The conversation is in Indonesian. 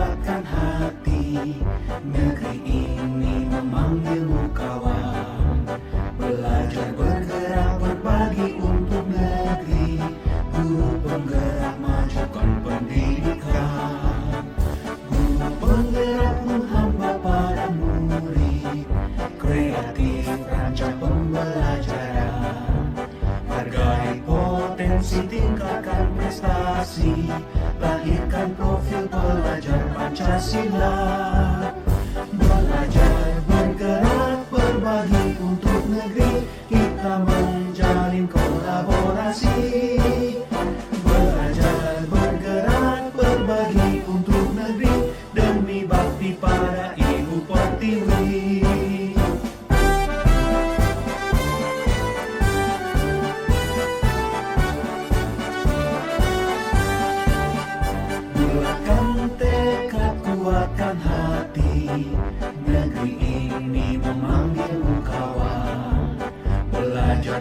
kuatkan hati. Negeri ini memanggilmu kawan. Belajar bergerak berbagi untuk negeri. Guru penggerak majukan pendidikan. Guru penggerak menghamba para murid. Kreatif rancang pembelajaran. Hargai potensi, tingkatkan prestasi. Lahirkan profil pelajar Pancasila. Belajar bergerak berbagi untuk negeri. Kita menjalin kolaborasi. Belajar bergerak berbagi untuk negeri. Demi bakti pada Ibu Pertiwi. Bulatkan tekad, kuatkan hati. Negeri ini memanggilmu kawan. Belajar